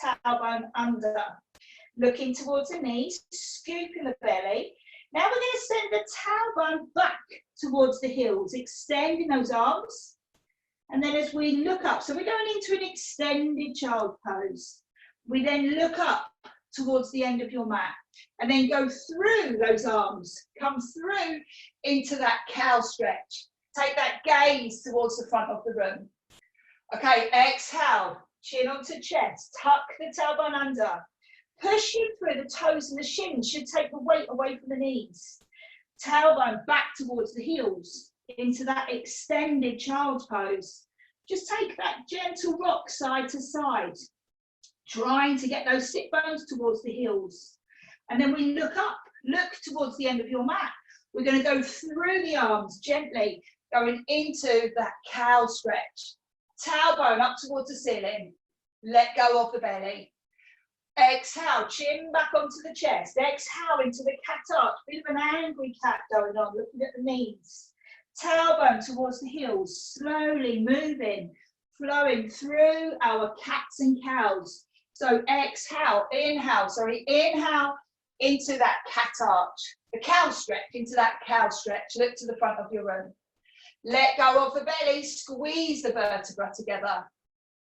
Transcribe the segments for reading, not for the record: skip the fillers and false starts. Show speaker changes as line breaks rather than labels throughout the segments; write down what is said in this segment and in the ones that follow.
tailbone under. Looking towards the knees, scooping the belly. Now we're going to send the tailbone back towards the heels, extending those arms. And then as we look up, so we're going into an extended child pose. We then look up towards the end of your mat and then go through those arms, come through into that cow stretch. Take that gaze towards the front of the room. Okay, exhale, chin onto chest, tuck the tailbone under. Pushing through the toes and the shins should take the weight away from the knees. Tailbone back towards the heels, into that extended child's pose. Just take that gentle rock side to side, trying to get those sit bones towards the heels. And then we look up, look towards the end of your mat. We're going to go through the arms gently, going into that cow stretch. Tailbone up towards the ceiling. Let go of the belly. Exhale, chin back onto the chest. Exhale into the cat arch. Bit of an angry cat going on, looking at the knees. Tailbone towards the heels, slowly moving, flowing through our cats and cows. So exhale, inhale into that cat arch. The cow stretch, into that cow stretch. Look to the front of your room. Let go of the belly, squeeze the vertebra together.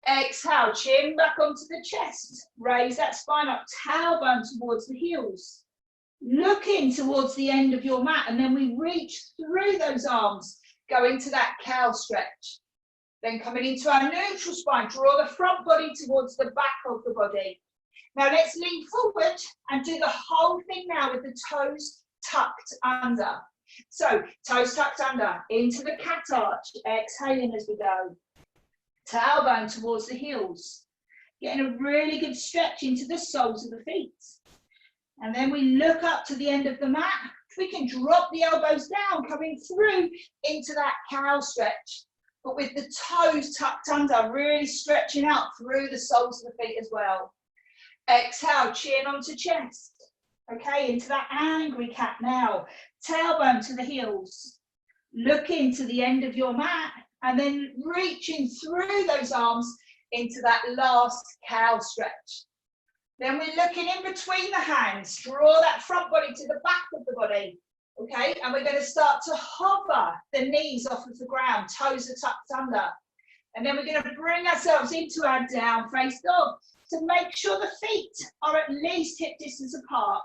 Exhale, chin back onto the chest. Raise that spine up, tailbone towards the heels. Looking towards the end of your mat, and then we reach through those arms, go into that cow stretch. Then coming into our neutral spine, draw the front body towards the back of the body. Now let's lean forward and do the whole thing now with the toes tucked under. So toes tucked under, into the cat arch, exhaling as we go. Tailbone towards the heels, getting a really good stretch into the soles of the feet. And then we look up to the end of the mat. We can drop the elbows down, coming through into that cow stretch, but with the toes tucked under, really stretching out through the soles of the feet as well. Exhale, chin onto chest. Okay, into that angry cat now. Tailbone to the heels. Look into the end of your mat, and then reaching through those arms into that last cow stretch. Then we're looking in between the hands, draw that front body to the back of the body, okay? And we're going to start to hover the knees off of the ground, toes are tucked under. And then we're going to bring ourselves into our down face dog to make sure the feet are at least hip distance apart.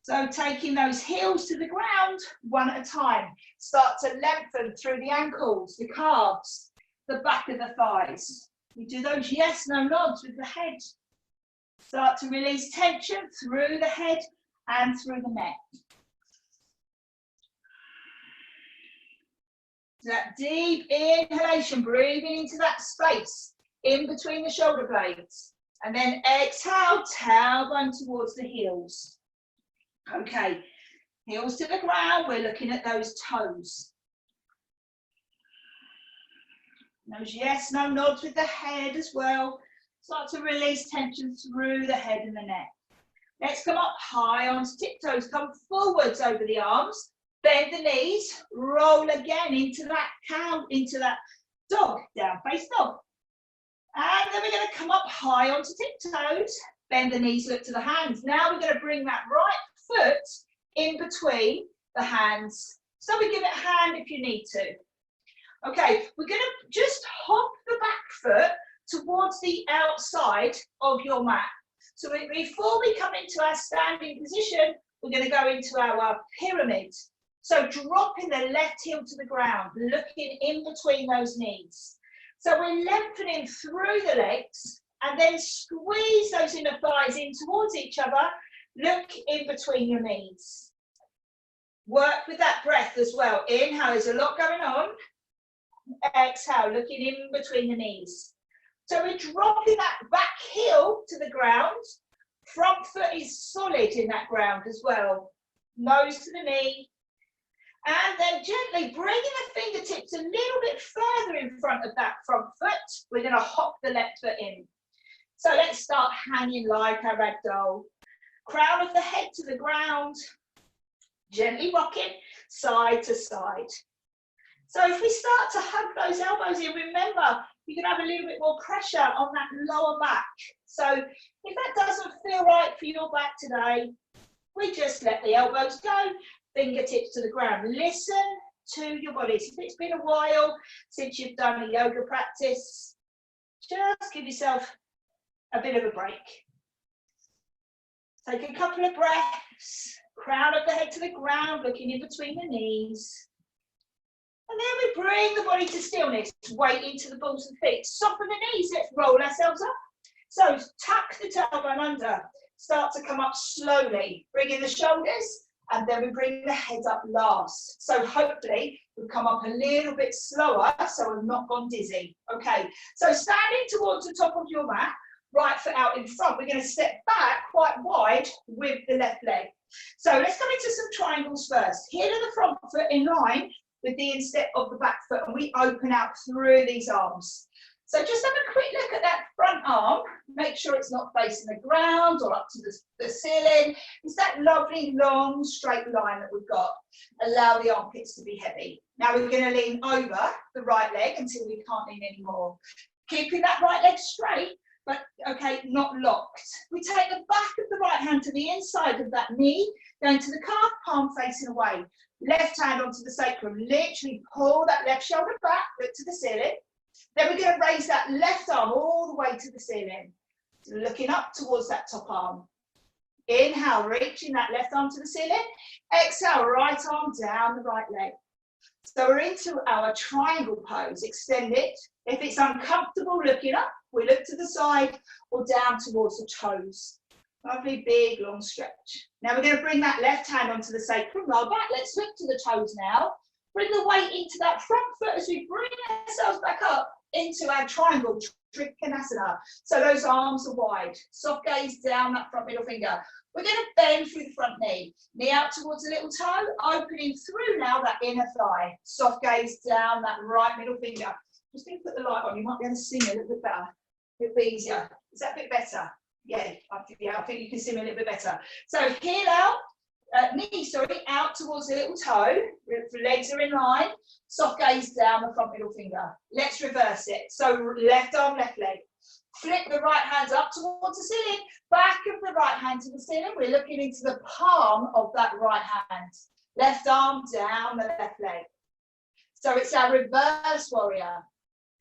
So taking those heels to the ground, one at a time. Start to lengthen through the ankles, the calves, the back of the thighs. We do those yes, no nods with the head. Start to release tension through the head and through the neck. That deep inhalation, breathing into that space in between the shoulder blades. And then exhale, tailbone towards the heels. Okay, heels to the ground, we're looking at those toes. Those yes, no nods with the head as well. Start to release tension through the head and the neck. Let's come up high onto tiptoes, come forwards over the arms, bend the knees, roll again into that cow, into that dog, down face dog. And then we're going to come up high onto tiptoes, bend the knees, look to the hands. Now we're going to bring that right foot in between the hands. So we give it a hand if you need to. Okay, we're going to just hop the back foot towards the outside of your mat. So before we come into our standing position, we're going to go into our pyramid. So dropping the left heel to the ground, looking in between those knees. So we're lengthening through the legs and then squeeze those inner thighs in towards each other. Look in between your knees. Work with that breath as well. Inhale, there's a lot going on. Exhale, looking in between the knees. So we're dropping that back heel to the ground. Front foot is solid in that ground as well. Nose to the knee. And then gently bringing the fingertips a little bit further in front of that front foot. We're going to hop the left foot in. So let's start hanging like a ragdoll. Crown of the head to the ground. Gently rocking side to side. So if we start to hug those elbows in, remember you can have a little bit more pressure on that lower back. So if that doesn't feel right for your back today, we just let the elbows go, fingertips to the ground. Listen to your body. So if it's been a while since you've done a yoga practice, just give yourself a bit of a break. Take a couple of breaths, crown of the head to the ground, looking in between the knees. And then we bring the body to stillness, weight into the balls of the feet, soften the knees, let's roll ourselves up. So tuck the tailbone under, start to come up slowly, bring in the shoulders, and then we bring the head up last. So hopefully we've come up a little bit slower, so we've not gone dizzy. Okay, so standing towards the top of your mat, right foot out in front, we're going to step back quite wide with the left leg. So let's go into some triangles first. Heel of the front foot in line with the instep of the back foot, and we open out through these arms. So just have a quick look at that front arm. Make sure it's not facing the ground or up to the ceiling. It's that lovely, long, straight line that we've got. Allow the armpits to be heavy. Now we're going to lean over the right leg until we can't lean anymore. Keeping that right leg straight, but okay, not locked. We take the back of the right hand to the inside of that knee, going to the calf, palm facing away. Left hand onto the sacrum. Literally pull that left shoulder back, look to the ceiling. Then we're going to raise that left arm all the way to the ceiling. So looking up towards that top arm. Inhale, reaching that left arm to the ceiling. Exhale, right arm down the right leg. So we're into our triangle pose. Extend it. If it's uncomfortable looking up, we look to the side or down towards the toes. Lovely, big, long stretch. Now we're going to bring that left hand onto the sacrum, roll back. Let's look to the toes now. Bring the weight into that front foot as we bring ourselves back up into our triangle, Trikonasana. So those arms are wide. Soft gaze down that front middle finger. We're going to bend through the front knee. Knee out towards the little toe, opening through now that inner thigh. Soft gaze down that right middle finger. Just going to put the light on. You might be able to see me a little bit better. A bit easier. Is that a bit better? Yeah, I think you can see me a little bit better. So heel out. Knee, out towards the little toe. Legs are in line. Soft gaze down the front middle finger. Let's reverse it. So left arm, left leg. Flip the right hand up towards the ceiling. Back of the right hand to the ceiling. We're looking into the palm of that right hand. Left arm down the left leg. So it's our reverse warrior.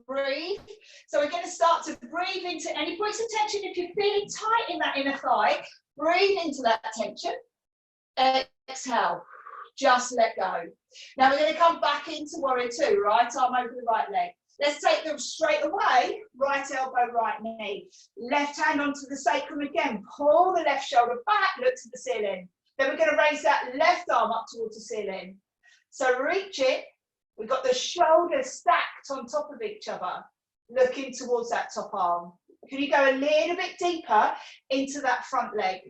Breathe. So we're going to start to breathe into any points of tension. If you're feeling tight in that inner thigh, breathe into that tension. Exhale, just let go. Now we're going to come back into warrior two, right arm over the right leg. Let's take them straight away, right elbow, right knee. Left hand onto the sacrum again, pull the left shoulder back, look to the ceiling. Then we're going to raise that left arm up towards the ceiling. So reach it, we've got the shoulders stacked on top of each other, looking towards that top arm. Can you go a little bit deeper into that front leg?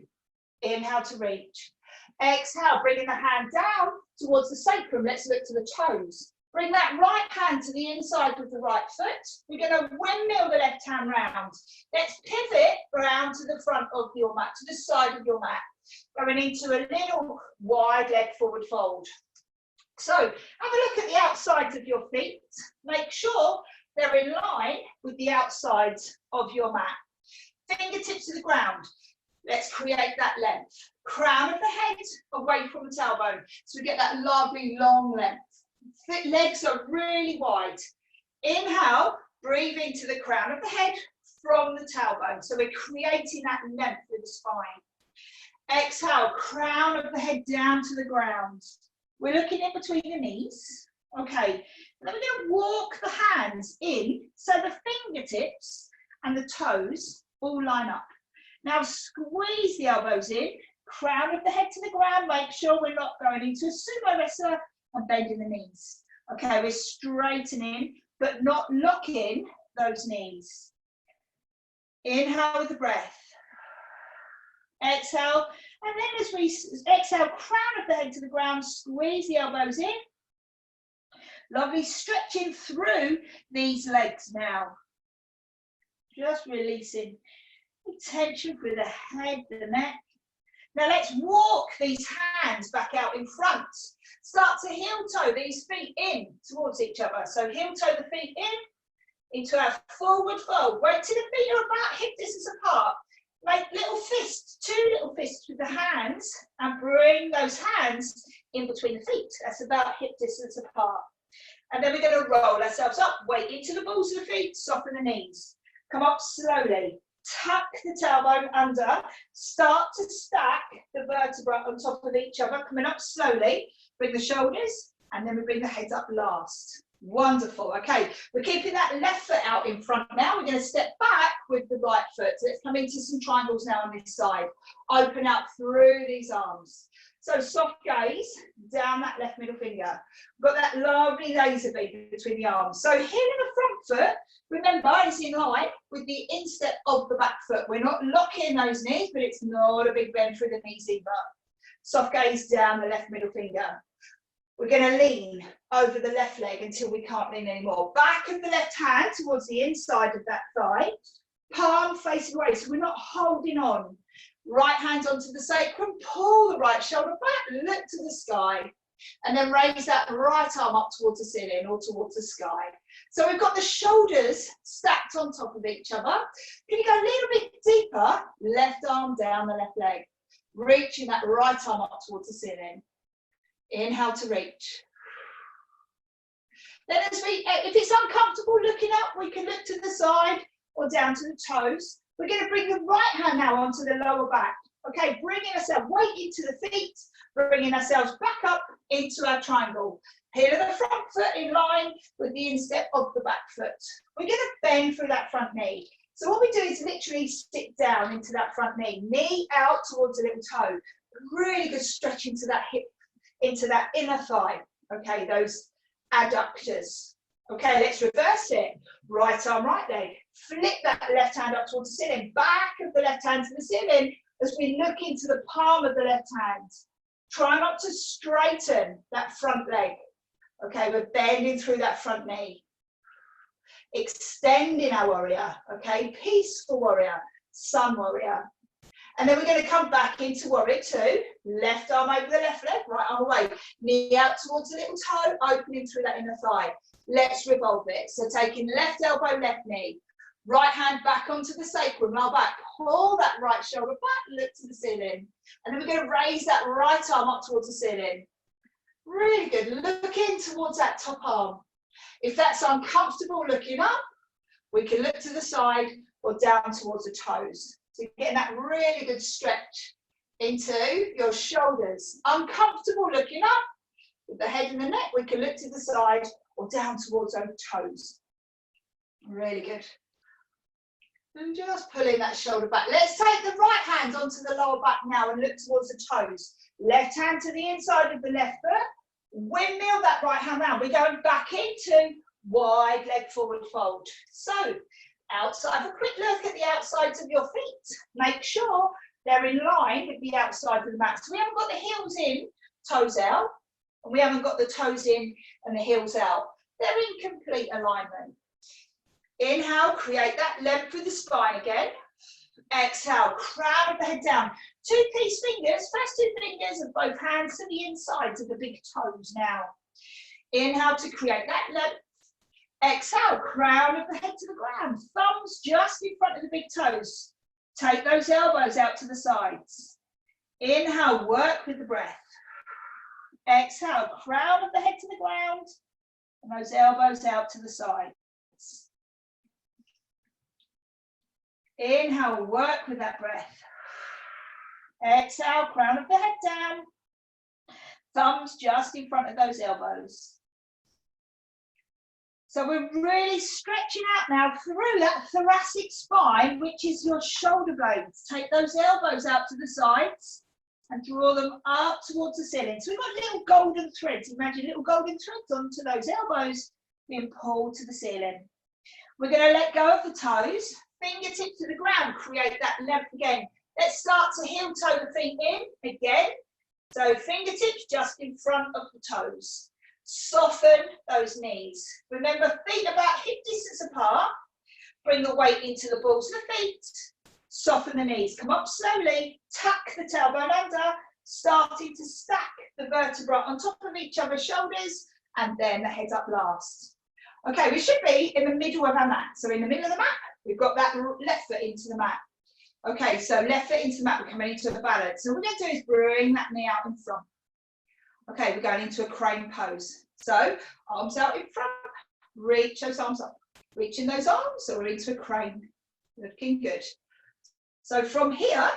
Inhale to reach. Exhale, bringing the hand down towards the sacrum. Let's look to the toes. Bring that right hand to the inside of the right foot. We're going to windmill the left hand round. Let's pivot round to the front of your mat, to the side of your mat. Going into a little wide leg forward fold. So have a look at the outsides of your feet. Make sure they're in line with the outsides of your mat. Fingertips to the ground. Let's create that length. Crown of the head away from the tailbone. So we get that lovely long length. Legs are really wide. Inhale, breathe into the crown of the head from the tailbone. So we're creating that length with the spine. Exhale, crown of the head down to the ground. We're looking in between the knees. Okay, and then we're going to walk the hands in so the fingertips and the toes all line up. Now squeeze the elbows in, crown of the head to the ground. Make sure we're not going into a sumo wrestler and bending the knees. Okay, we're straightening, but not locking those knees. Inhale with the breath. Exhale, and then as we exhale, crown of the head to the ground, squeeze the elbows in. Lovely, stretching through these legs now. Just releasing the tension through the head, the neck. Now let's walk these hands back out in front. Start to heel toe these feet in towards each other. So heel toe the feet in, into our forward fold. Wait till the feet are about hip distance apart. Make little fists, 2 little fists with the hands, and bring those hands in between the feet. That's about hip distance apart. And then we're going to roll ourselves up, weight into the balls of the feet, soften the knees. Come up slowly, tuck the tailbone under, start to stack the vertebrae on top of each other, coming up slowly, bring the shoulders, and then we bring the heads up last. Wonderful. Okay, we're keeping that left foot out in front now. We're going to step back with the right foot. So let's come into some triangles now on this side. Open up through these arms. So soft gaze down that left middle finger. We've got that lovely laser beam between the arms. So here in the front foot, remember, is in line with the instep of the back foot. We're not locking those knees, but it's not a big bend through the knees either. Soft gaze down the left middle finger. We're going to lean over the left leg until we can't lean anymore. Back of the left hand towards the inside of that thigh. Palm facing away, so we're not holding on. Right hand onto the sacrum, pull the right shoulder back, look to the sky. And then raise that right arm up towards the ceiling or towards the sky. So we've got the shoulders stacked on top of each other. Can you go a little bit deeper? Left arm down the left leg. Reaching that right arm up towards the ceiling. Inhale to reach. Then as if it's uncomfortable looking up, we can look to the side or down to the toes. We're going to bring the right hand now onto the lower back. Okay, bringing ourselves weight into the feet, bringing ourselves back up into our triangle. Heel of the front foot in line with the instep of the back foot. We're going to bend through that front knee. So what we do is literally sit down into that front knee, knee out towards the little toe. Really good stretch into that hip, into that inner thigh. Okay, those adductors. Okay, let's reverse it. Right arm, right leg. Flip that left hand up towards the ceiling. Back of the left hand to the ceiling as we look into the palm of the left hand. Try not to straighten that front leg. Okay, we're bending through that front knee. Extending our warrior. Okay, peaceful warrior, sun warrior. And then we're going to come back into warrior two. Left arm over the left leg, right arm away. Knee out towards the little toe, opening through that inner thigh. Let's revolve it. So taking left elbow, left knee. Right hand back onto the sacrum, now back. Pull that right shoulder back, look to the ceiling. And then we're going to raise that right arm up towards the ceiling. Really good. Look in towards that top arm. If that's uncomfortable looking up, we can look to the side or down towards the toes. So you're getting that really good stretch into your shoulders. Uncomfortable looking up with the head and the neck, we can look to the side or down towards those toes. Really good. And just pulling that shoulder back. Let's take the right hand onto the lower back now and look towards the toes. Left hand to the inside of the left foot. Windmill that right hand round. We're going back into wide leg forward fold. So outside, have a quick look at the outsides of your feet. Make sure they're in line with the outside of the mat. So we haven't got the heels in, toes out, and we haven't got the toes in and the heels out. They're in complete alignment. Inhale, create that length through the spine again. Exhale, crown of the head down. Two piece fingers, first two fingers of both hands to the insides of the big toes now. Inhale to create that length. Exhale, crown of the head to the ground. Thumbs just in front of the big toes. Take those elbows out to the sides. Inhale, work with the breath. Exhale, crown of the head to the ground. And those elbows out to the sides. Inhale, work with that breath. Exhale, crown of the head down. Thumbs just in front of those elbows. So we're really stretching out now through that thoracic spine, which is your shoulder blades. Take those elbows out to the sides and draw them up towards the ceiling. So we've got little golden threads. Imagine little golden threads onto those elbows being pulled to the ceiling. We're going to let go of the toes. Fingertips to the ground, create that length again. Let's start to heel toe the feet in again. So fingertips just in front of the toes. Soften those knees. Remember, feet about hip distance apart. Bring the weight into the balls of the feet. Soften the knees. Come up slowly. Tuck the tailbone under. Starting to stack the vertebrae on top of each other's shoulders. And then the head up last. Okay, we should be in the middle of our mat. So in the middle of the mat, we've got that left foot into the mat. Okay, so left foot into the mat, we're coming into a balance. So what we're going to do is bring that knee out in front. Okay, we're going into a crane pose. So arms out in front, reach those arms up. Reaching those arms, so we're into a crane. Looking good. So from here,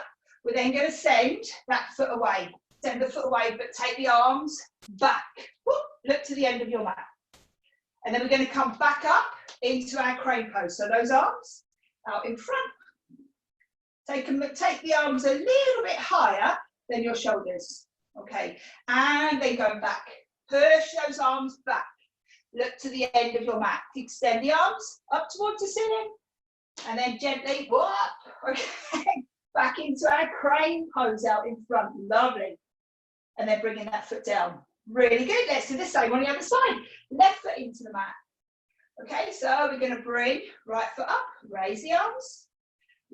we're then going to send that foot away. Send the foot away, but take the arms back. Whoop, look to the end of your mat. And then we're going to come back up into our crane pose. So those arms out in front. Take the arms a little bit higher than your shoulders. Okay, and then go back. Push those arms back. Look to the end of your mat. Extend the arms up towards the ceiling. And then gently, whoop, okay, back into our crane pose out in front. Lovely. And then bringing that foot down. Really good. Let's do the same on the other side. Left foot into the mat. Okay, so we're going to bring right foot up, raise the arms,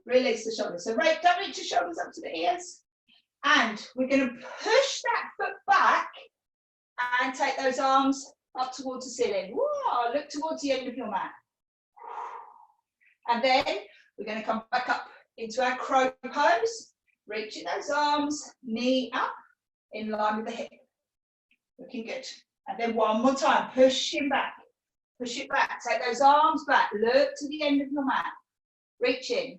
release the shoulders. So don't reach your shoulders up to the ears. And we're going to push that foot back and take those arms up towards the ceiling. Whoa, look towards the end of your mat. And then we're going to come back up into our crow pose, reaching those arms, knee up, in line with the hip. Looking good. And then one more time, pushing back. Push it back. Take those arms back. Look to the end of your mat. Reach in.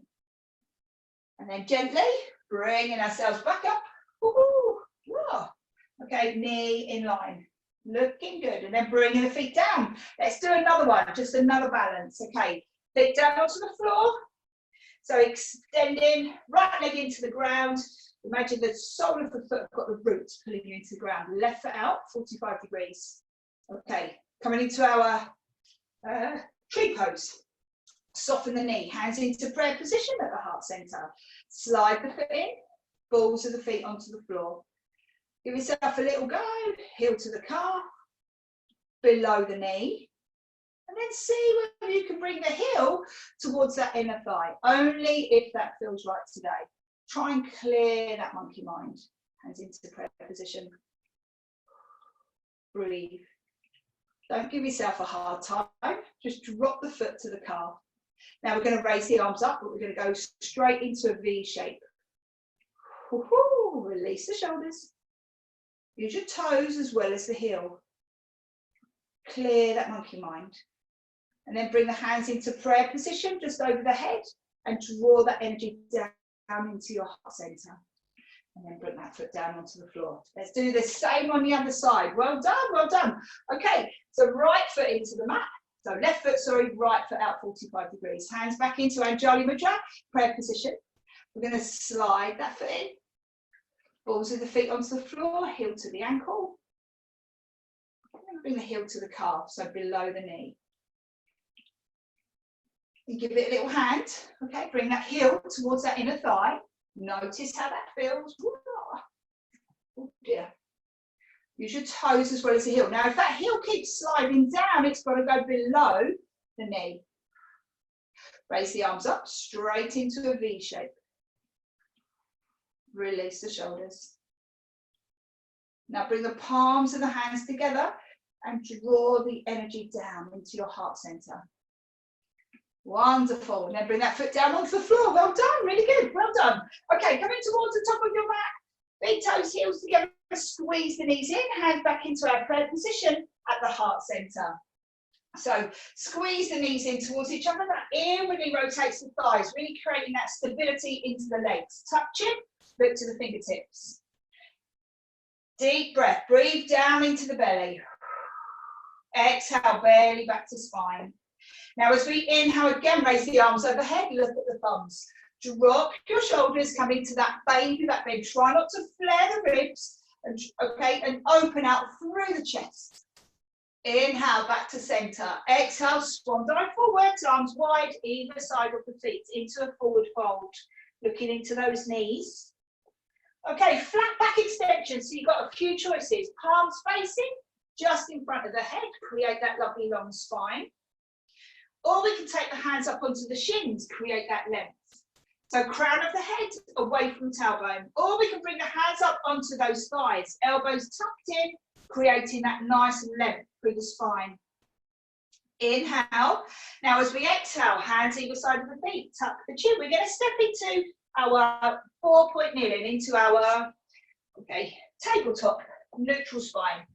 And then gently bringing ourselves back up. Woo-hoo. Whoa. Okay, knee in line. Looking good. And then bringing the feet down. Let's do another one. Just another balance. Okay. Feet down onto the floor. So extending right leg into the ground. Imagine the sole of the foot got the roots pulling you into the ground. Left foot out, 45 degrees. Okay, coming into our tree pose. Soften the knee, hands into prayer position at the heart center. Slide the foot in, balls of the feet onto the floor. Give yourself a little go, heel to the calf, below the knee. And then see whether you can bring the heel towards that inner thigh, only if that feels right today. Try and clear that monkey mind. Hands into the prayer position. Breathe. Don't give yourself a hard time. Just drop the foot to the calf. Now we're going to raise the arms up, but we're going to go straight into a V shape. Woo-hoo. Release the shoulders. Use your toes as well as the heel. Clear that monkey mind. And then bring the hands into prayer position, just over the head, and draw that energy down into your heart center. And then bring that foot down onto the floor. Let's do the same on the other side. Well done, well done. Okay, so right foot into the mat. So left foot, sorry, right foot out 45 degrees. Hands back into Anjali Mudra, prayer position. We're going to slide that foot in. Balls of the feet onto the floor, heel to the ankle. And bring the heel to the calf, so below the knee. And give it a little hand, okay? Bring that heel towards that inner thigh. Notice how that feels. Oh dear. Use your toes as well as the heel. Now, if that heel keeps sliding down, it's got to go below the knee. Raise the arms up, straight into a V shape. Release the shoulders. Now, bring the palms of the hands together and draw the energy down into your heart center. Wonderful. And then bring that foot down onto the floor. Well done. Really good. Well done. Okay, coming towards the top of your mat. Big toes, heels together. Squeeze the knees in. Hands back into our prayer position at the heart center. So squeeze the knees in towards each other. That inwardly rotates the thighs, really creating that stability into the legs. Touch it. Look to the fingertips. Deep breath. Breathe down into the belly. Exhale, belly back to spine. Now, as we inhale again, raise the arms overhead, look at the thumbs. Drop your shoulders, come into that baby back bend. Try not to flare the ribs, and, okay, and open out through the chest. Inhale, back to center. Exhale, swan dive forwards, arms wide, either side of the feet, into a forward fold. Looking into those knees. Okay, flat back extension. So you've got a few choices. Palms facing, just in front of the head. Create that lovely long spine. Or we can take the hands up onto the shins, create that length. So crown of the head away from tailbone. Or we can bring the hands up onto those thighs, elbows tucked in, creating that nice length through the spine. Inhale. Now as we exhale, hands either side of the feet, tuck the chin. We're going to step into our 4-point kneeling, into our tabletop, neutral spine.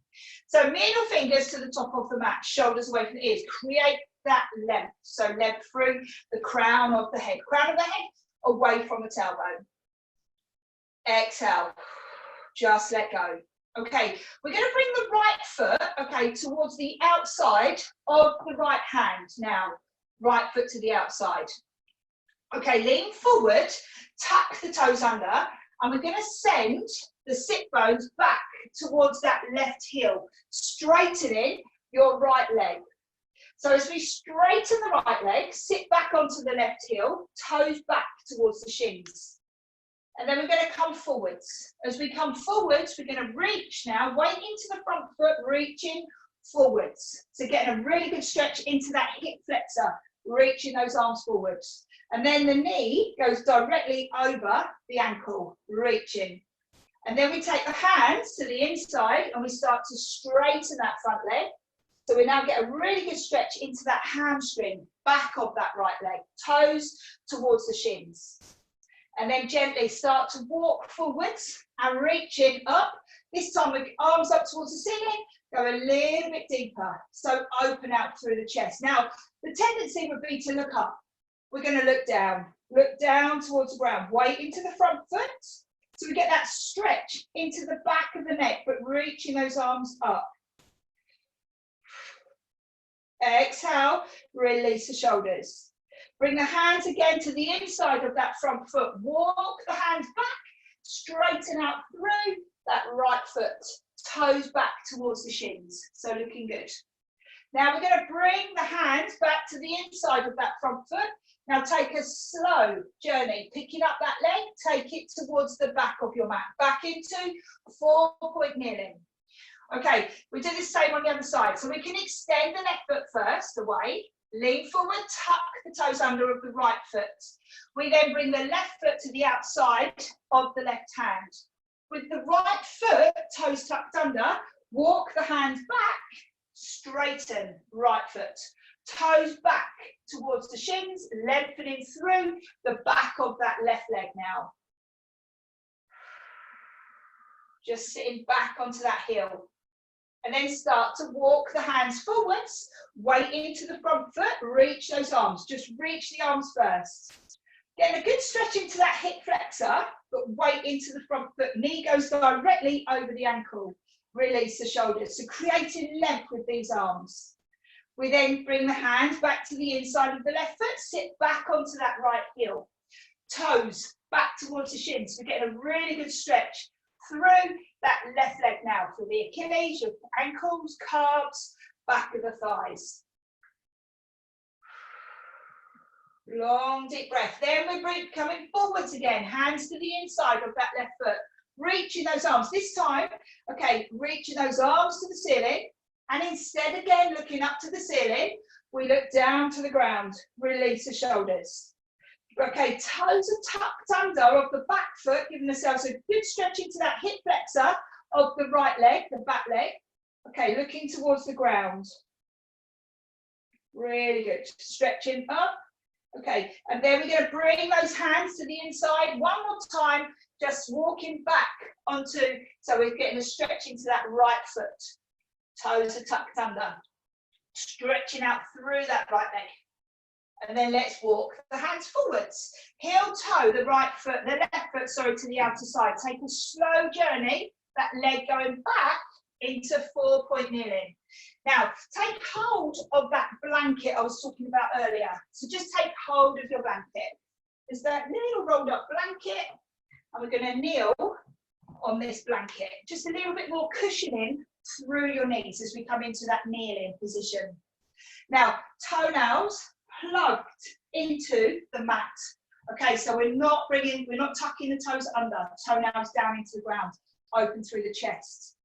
So middle fingers to the top of the mat, shoulders away from the ears. Create that length. So length through the crown of the head. Crown of the head away from the tailbone. Exhale. Just let go. Okay, we're going to bring the right foot, towards the outside of the right hand now. Right foot to the outside. Okay, lean forward, tuck the toes under, and we're going to send the sit bones back towards that left heel, straightening your right leg. So as we straighten the right leg, sit back onto the left heel, toes back towards the shins. And then we're going to come forwards. As we come forwards, we're going to reach now, weight into the front foot, reaching forwards. So getting a really good stretch into that hip flexor, reaching those arms forwards. And then the knee goes directly over the ankle, reaching. And then we take the hands to the inside and we start to straighten that front leg. So we now get a really good stretch into that hamstring, back of that right leg, toes towards the shins. And then gently start to walk forwards and reaching up. This time with arms up towards the ceiling, go a little bit deeper. So open out through the chest. Now, the tendency would be to look up. We're going to look down towards the ground. Weight into the front foot. So we get that stretch into the back of the neck, but reaching those arms up. Exhale, release the shoulders. Bring the hands again to the inside of that front foot. Walk the hands back, straighten out through that right foot. Toes back towards the shins. So looking good. Now we're going to bring the hands back to the inside of that front foot. Now take a slow journey, picking up that leg, take it towards the back of your mat. Back into 4-point kneeling. Okay, we do the same on the other side. So we can extend the left foot first, away. Lean forward, tuck the toes under of the right foot. We then bring the left foot to the outside of the left hand. With the right foot, toes tucked under, walk the hands back, straighten right foot. Toes back towards the shins, lengthening through the back of that left leg now. Just sitting back onto that heel. And then start to walk the hands forwards, weight into the front foot, reach those arms. Just reach the arms first. Getting a good stretch into that hip flexor, but weight into the front foot. Knee goes directly over the ankle. Release the shoulders. So creating length with these arms. We then bring the hands back to the inside of the left foot, sit back onto that right heel. Toes back towards the shins. We're getting a really good stretch through that left leg now, through the Achilles, your ankles, calves, back of the thighs. Long deep breath. Then we bring coming forwards again, hands to the inside of that left foot, reaching those arms. This time, reaching those arms to the ceiling, and instead again looking up to the ceiling, we look down to the ground. Release the shoulders. Okay, toes are tucked under of the back foot, giving ourselves a good stretch into that hip flexor of the right leg, the back leg. Okay, looking towards the ground. Really good. Stretching up. Okay, and then we're going to bring those hands to the inside. One more time, just walking back onto, so we're getting a stretch into that right foot. Toes are tucked under. Stretching out through that right leg. And then let's walk the hands forwards. Heel toe, the left foot, to the outer side. Take a slow journey, that leg going back into 4-point kneeling. Now, take hold of that blanket I was talking about earlier. So just take hold of your blanket. There's that little rolled up blanket, and we're going to kneel on this blanket. Just a little bit more cushioning through your knees as we come into that kneeling position. Now, toenails plugged into the mat. Okay, so we're not tucking the toes under, toenails down into the ground, open through the chest.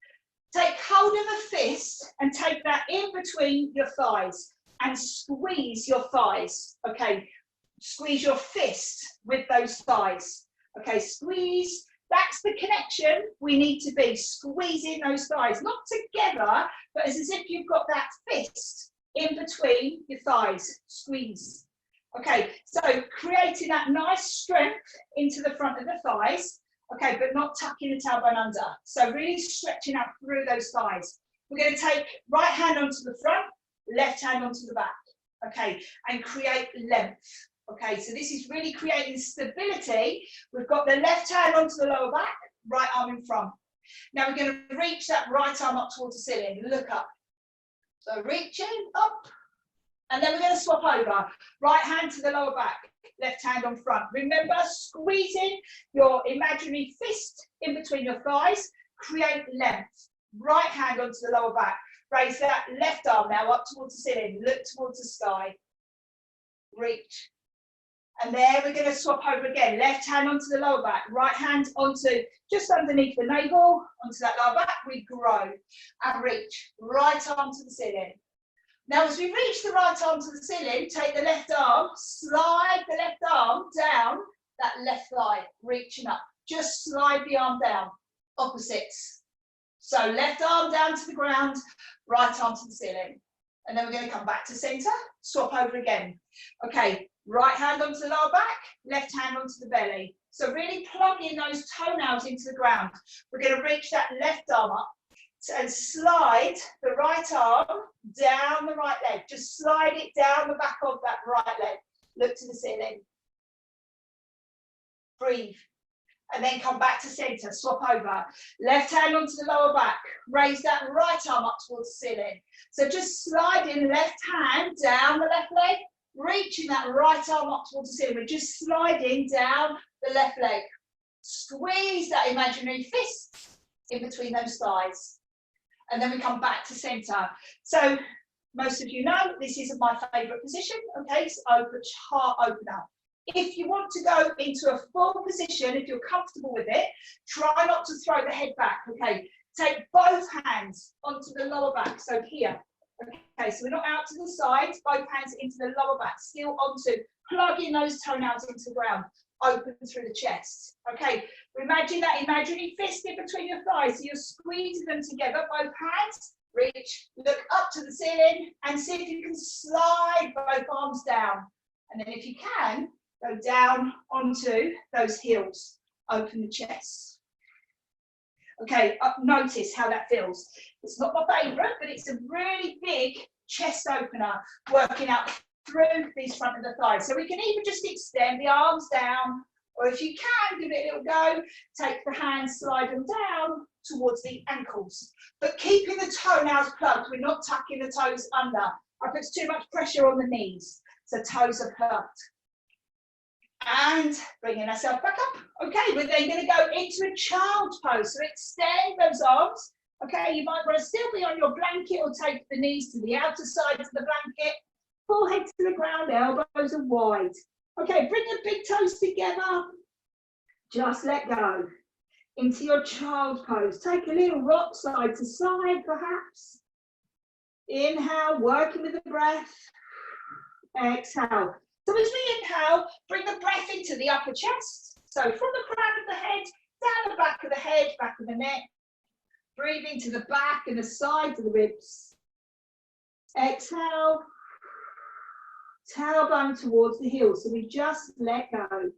Take hold of a fist and take that in between your thighs and squeeze your thighs. Okay, squeeze your fist with those thighs. Okay, squeeze. That's the connection we need to be, squeezing those thighs, not together, but it's as if you've got that fist in between your thighs, squeeze. Okay, so creating that nice strength into the front of the thighs, okay, but not tucking the tailbone under. So really stretching out through those thighs. We're going to take right hand onto the front, left hand onto the back, okay, and create length. Okay, so this is really creating stability. We've got the left hand onto the lower back, right arm in front. Now we're going to reach that right arm up towards the ceiling, look up. So reaching up, and then we're going to swap over. Right hand to the lower back, left hand on front. Remember, squeezing your imaginary fist in between your thighs, create length. Right hand onto the lower back. Raise that left arm now up towards the ceiling, look towards the sky. Reach. And there we're going to swap over again. Left hand onto the lower back, right hand onto just underneath the navel, onto that lower back. We grow and reach. Right arm to the ceiling. Now, as we reach the right arm to the ceiling, take the left arm, slide the left arm down that left thigh, reaching up. Just slide the arm down. Opposites. So left arm down to the ground, right arm to the ceiling. And then we're going to come back to center, swap over again. Okay, right hand onto the lower back, left hand onto the belly. So really plug in those toenails into the ground. We're going to reach that left arm up and slide the right arm down the right leg. Just slide it down the back of that right leg. Look to the ceiling. Breathe. And then come back to center, swap over. Left hand onto the lower back. Raise that right arm up towards the ceiling. So just sliding left hand down the left leg, reaching that right arm up towards the ceiling. We're just sliding down the left leg. Squeeze that imaginary fist in between those thighs. And then we come back to center. So most of you know, this is my favorite position. Okay, so open, heart opener. If you want to go into a full position, if you're comfortable with it, try not to throw the head back, okay? Take both hands onto the lower back, so here. Okay, so we're not out to the sides, both hands into the lower back, still onto, plugging those toenails into the ground, open through the chest. Okay, imagine that imaginary fist in between your thighs, so you're squeezing them together, both hands, reach, look up to the ceiling, and see if you can slide both arms down. And then if you can, go down onto those heels, open the chest. Okay, notice how that feels. It's not my favourite, but it's a really big chest opener, working out through these front of the thighs. So we can either just extend the arms down, or if you can, give it a little go, take the hands, slide them down towards the ankles. But keeping the toenails plugged, we're not tucking the toes under. That puts too much pressure on the knees, so toes are plugged. And bringing ourselves back up. Okay, we're then going to go into a child's pose. So extend those arms. Okay, you might want to still be on your blanket or take the knees to the outer side of the blanket. Forehead to the ground, elbows are wide. Okay, bring the big toes together. Just let go. Into your child pose. Take a little rock side to side, perhaps. Inhale, working with the breath. Exhale. So as we inhale, bring the breath into the upper chest. So from the crown of the head, down the back of the head, back of the neck. Breathe into the back and the sides of the ribs. Exhale. Tailbone towards the heels. So we just let go.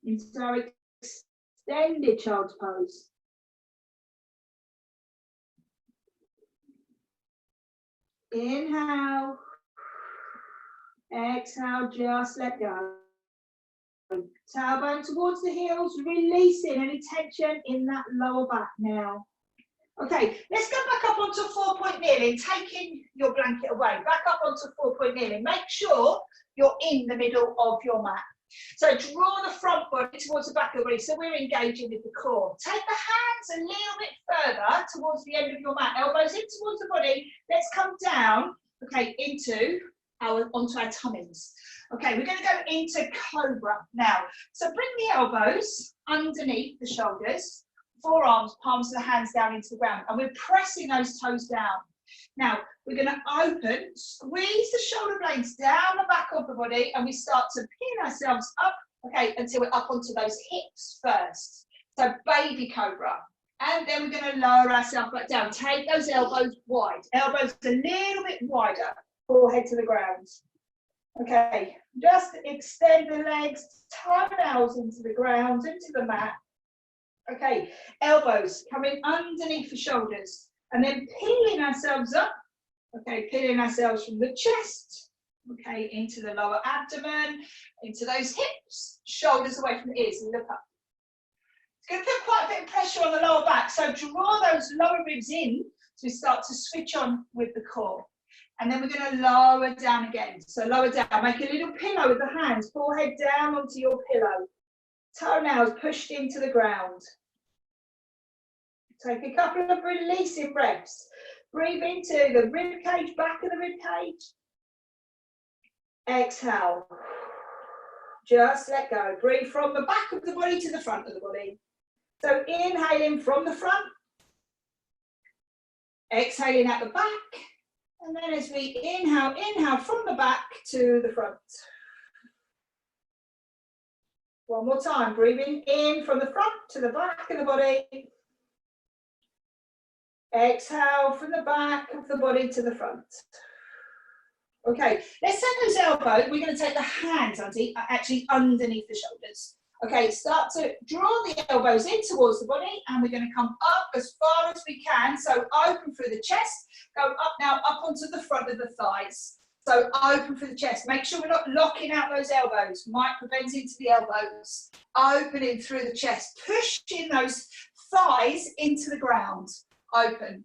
Into our extended child's pose. Inhale, exhale, just let go. Tailbone towards the heels, releasing any tension in that lower back now. Okay, let's go back up onto 4-point kneeling, taking your blanket away. Back up onto 4-point kneeling. Make sure you're in the middle of your mat. So draw the front body towards the back of the body, so we're engaging with the core. Take the hands a little bit further towards the end of your mat, elbows in towards the body. Let's come down, okay, onto our tummies. Okay, we're going to go into cobra now. So bring the elbows underneath the shoulders, forearms, palms of the hands down into the ground, and we're pressing those toes down. Now, we're going to open, squeeze the shoulder blades down the back of the body, and we start to pin ourselves up, okay, until we're up onto those hips first. So baby cobra. And then we're going to lower ourselves back down. Take those elbows wide. Elbows a little bit wider. Forehead to the ground. Okay, just extend the legs, toenails into the ground, into the mat. Okay, elbows coming underneath the shoulders. And then peeling ourselves up. Okay, peeling ourselves from the chest. Okay, into the lower abdomen, into those hips, shoulders away from the ears, and look up. It's going to put quite a bit of pressure on the lower back, so draw those lower ribs in so we start to switch on with the core. And then we're going to lower down again. So lower down, make a little pillow with the hands, forehead down onto your pillow. Toenails pushed into the ground. Take a couple of releasing breaths. Breathe into the rib cage, back of the rib cage. Exhale. Just let go. Breathe from the back of the body to the front of the body. So inhaling from the front. Exhaling at the back. And then as we inhale, inhale from the back to the front. One more time. Breathing in from the front to the back of the body. Exhale from the back of the body to the front. Okay, let's take those elbows. We're going to take the hands actually underneath the shoulders. Okay, start to draw the elbows in towards the body, and we're going to come up as far as we can. So open through the chest, go up now, up onto the front of the thighs. So open through the chest. Make sure we're not locking out those elbows. Micro bends into the elbows. Opening through the chest, pushing those thighs into the ground. Open.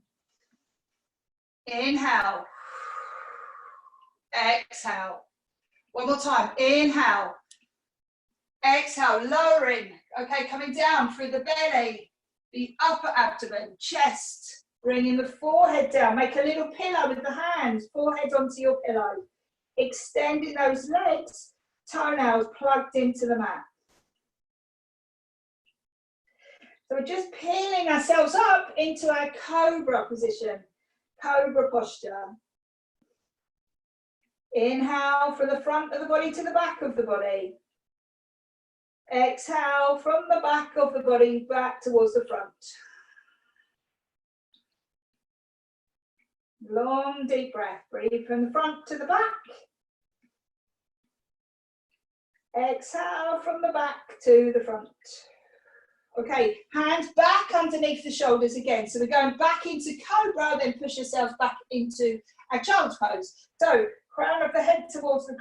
Inhale. Exhale. One more time. Inhale. Exhale. Lowering. Okay, coming down through the belly, the upper abdomen, chest. Bringing the forehead down. Make a little pillow with the hands. Forehead onto your pillow. Extending those legs. Toenails plugged into the mat. So we're just peeling ourselves up into our cobra position. Cobra posture. Inhale from the front of the body to the back of the body. Exhale from the back of the body back towards the front. Long deep breath. Breathe from the front to the back. Exhale from the back to the front. Okay, hands back underneath the shoulders again. So we're going back into cobra, then push yourselves back into our child's pose. So crown of the head towards the,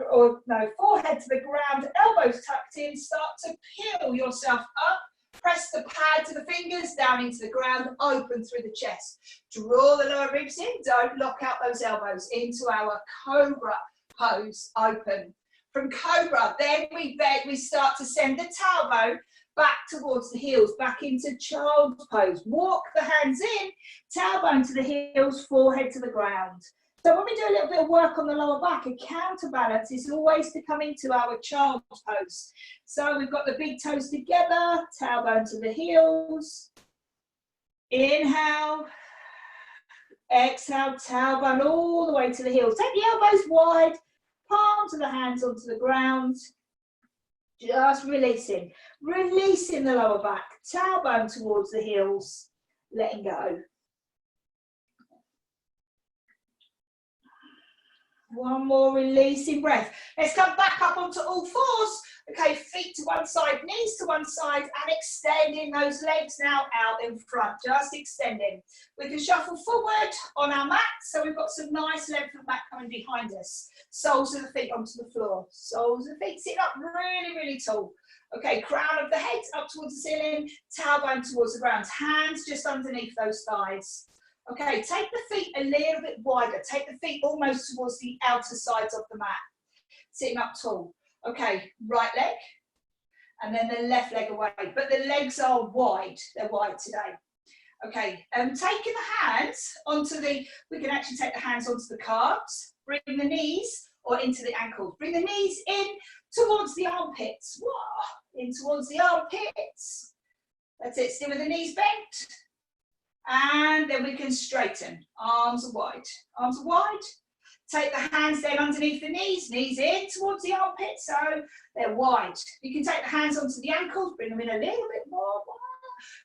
forehead to the ground, elbows tucked in, start to peel yourself up. Press the pad to the fingers, down into the ground, open through the chest. Draw the lower ribs in, don't lock out those elbows, into our cobra pose, open. From cobra, then we start to send the tailbone back towards the heels, back into child's pose. Walk the hands in, tailbone to the heels, forehead to the ground. So when we do a little bit of work on the lower back, a counterbalance is always to come into our child's pose. So we've got the big toes together, tailbone to the heels. Inhale. Exhale, tailbone all the way to the heels. Take the elbows wide, palms of the hands onto the ground. Just releasing the lower back, tailbone towards the heels, letting go. One more releasing breath. Let's come back up onto all fours. Okay, feet to one side, knees to one side, and extending those legs now out in front, just extending. We can shuffle forward on our mat, so we've got some nice length of mat coming behind us. Soles of the feet onto the floor. Soles of the feet sit up really, really tall. Okay, crown of the head up towards the ceiling, tailbone towards the ground. Hands just underneath those thighs. Okay, take the feet a little bit wider. Take the feet almost towards the outer sides of the mat. Sitting up tall. Okay, right leg, and then the left leg away. But the legs are wide. They're wide today. Okay, taking the hands onto the, we can actually take the hands onto the calves. Bring the knees or into the ankles. Bring the knees in towards the armpits. Whoa, in towards the armpits. That's it, still with the knees bent. And then we can straighten. Arms are wide. Arms are wide. Take the hands then underneath the knees. Knees in towards the armpits, so they're wide. You can take the hands onto the ankles. Bring them in a little bit more.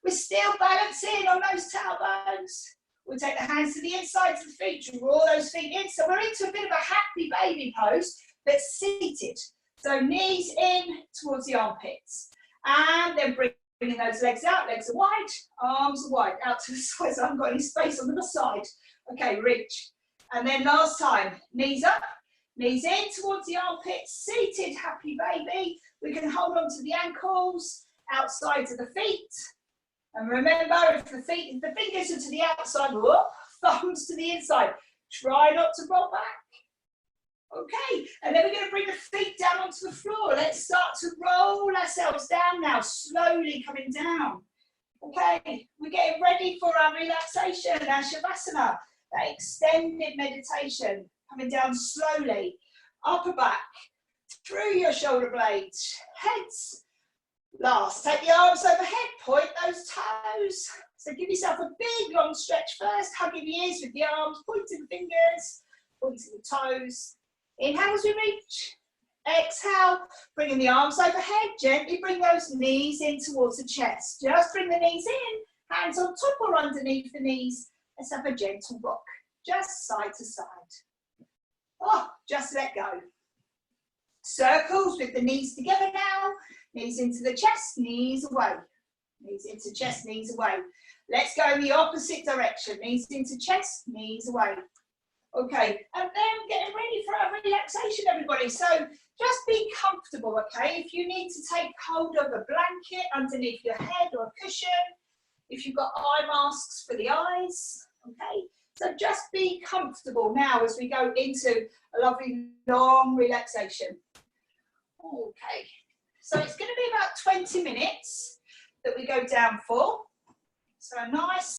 We're still balancing on those tailbones. We'll take the hands to the insides of the feet, draw those feet in. So we're into a bit of a happy baby pose, but seated. So knees in towards the armpits. And then bringing those legs out, legs are wide, arms are wide, out to the side, so I haven't got any space on the side. Okay, reach. And then last time, knees up, knees in towards the armpits, seated, happy baby. We can hold on to the ankles, outsides of the feet. And remember, if the fingers are to the outside, whoop, thumbs to the inside. Try not to roll back. Okay, and then we're going to bring the feet down onto the floor. Let's start to roll ourselves down now, slowly coming down. Okay, we're getting ready for our relaxation, our Shavasana, that extended meditation, coming down slowly, upper back, through your shoulder blades, heads. Last, take the arms overhead, point those toes. So give yourself a big long stretch first, hugging the ears with the arms, pointing the fingers, pointing the toes. Inhale as we reach. Exhale, bringing the arms overhead, gently bring those knees in towards the chest. Just bring the knees in, hands on top or underneath the knees. Let's have a gentle rock, just side to side. Oh, just let go. Circles with the knees together now. Knees into the chest, knees away. Knees into chest, knees away. Let's go in the opposite direction. Knees into chest, knees away. Okay, and then getting ready for our relaxation, everybody. So just be comfortable, okay? If you need to take hold of a blanket underneath your head or a cushion, if you've got eye masks for the eyes, okay? So just be comfortable now as we go into a lovely long relaxation. Okay, so it's going to be about 20 minutes that we go down for. So a nice